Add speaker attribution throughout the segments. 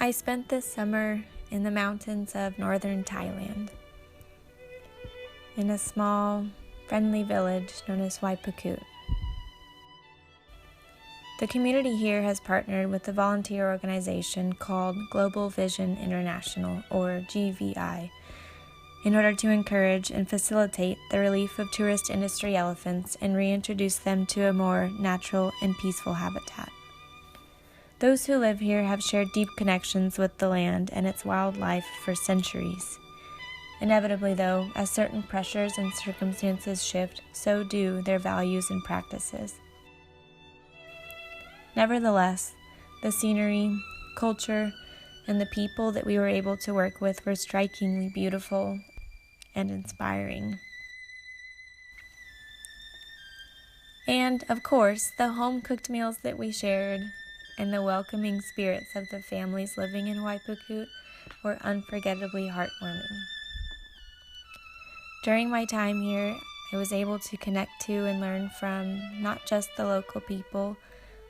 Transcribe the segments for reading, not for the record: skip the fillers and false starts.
Speaker 1: I spent this summer in the mountains of Northern Thailand, in a small, friendly village known as Huay Pakoot. The community here has partnered with a volunteer organization called Global Vision International, or GVI, in order to encourage and facilitate the relief of tourist industry elephants and reintroduce them to a more natural and peaceful habitat. Those who live here have shared deep connections with the land and its wildlife for centuries. Inevitably, though, as certain pressures and circumstances shift, so do their values and practices. Nevertheless, the scenery, culture, and the people that we were able to work with were strikingly beautiful and inspiring. And, of course, the home-cooked meals that we shared and the welcoming spirits of the families living in Huay Pakoot were unforgettably heartwarming. During my time here, I was able to connect to and learn from not just the local people,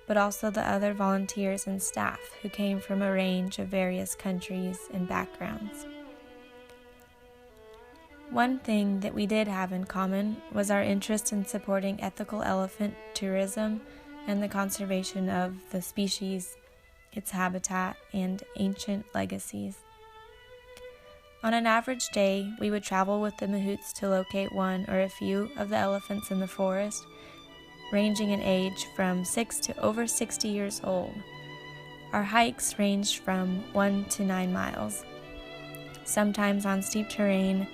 Speaker 1: but also the other volunteers and staff who came from a range of various countries and backgrounds. One thing that we did have in common was our interest in supporting ethical elephant tourism and the conservation of the species, its habitat, and ancient legacies. On an average day, we would travel with the mahouts to locate one or a few of the elephants in the forest, ranging in age from 6 to over 60 years old. Our hikes ranged from 1 to 9 miles, sometimes on steep terrain,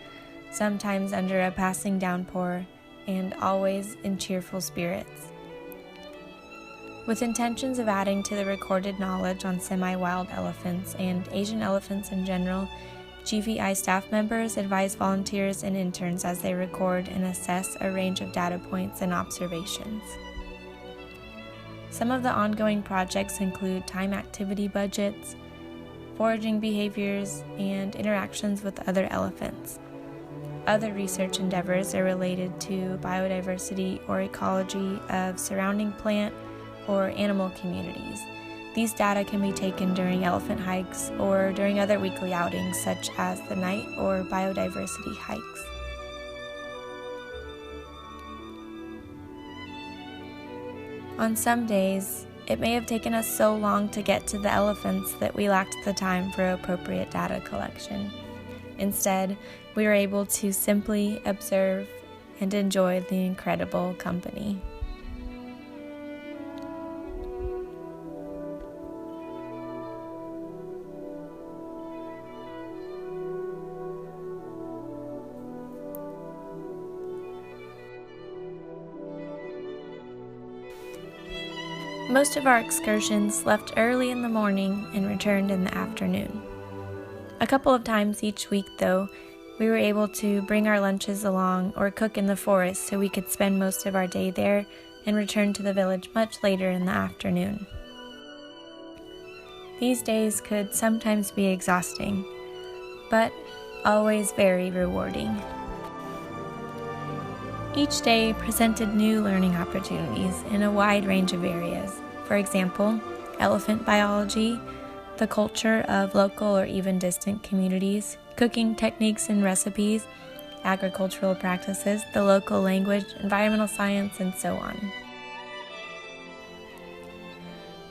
Speaker 1: sometimes under a passing downpour, and always in cheerful spirits. With intentions of adding to the recorded knowledge on semi-wild elephants and Asian elephants in general, GVI staff members advise volunteers and interns as they record and assess a range of data points and observations. Some of the ongoing projects include time activity budgets, foraging behaviors, and interactions with other elephants. Other research endeavors are related to biodiversity or ecology of surrounding plant or animal communities. These data can be taken during elephant hikes or during other weekly outings such as the night or biodiversity hikes. On some days, it may have taken us so long to get to the elephants that we lacked the time for appropriate data collection. Instead, we were able to simply observe and enjoy the incredible company. Most of our excursions left early in the morning and returned in the afternoon. A couple of times each week, though, we were able to bring our lunches along or cook in the forest so we could spend most of our day there and return to the village much later in the afternoon. These days could sometimes be exhausting, but always very rewarding. Each day presented new learning opportunities in a wide range of areas. For example, elephant biology, the culture of local or even distant communities, cooking techniques and recipes, agricultural practices, the local language, environmental science, and so on.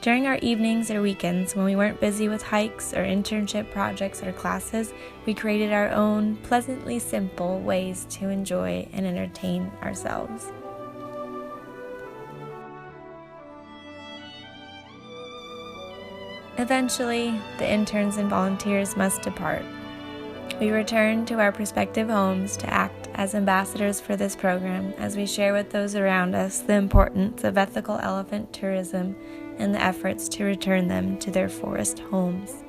Speaker 1: During our evenings or weekends, when we weren't busy with hikes or internship projects or classes, we created our own pleasantly simple ways to enjoy and entertain ourselves. Eventually, the interns and volunteers must depart. We return to our prospective homes to act as ambassadors for this program as we share with those around us the importance of ethical elephant tourism and the efforts to return them to their forest homes.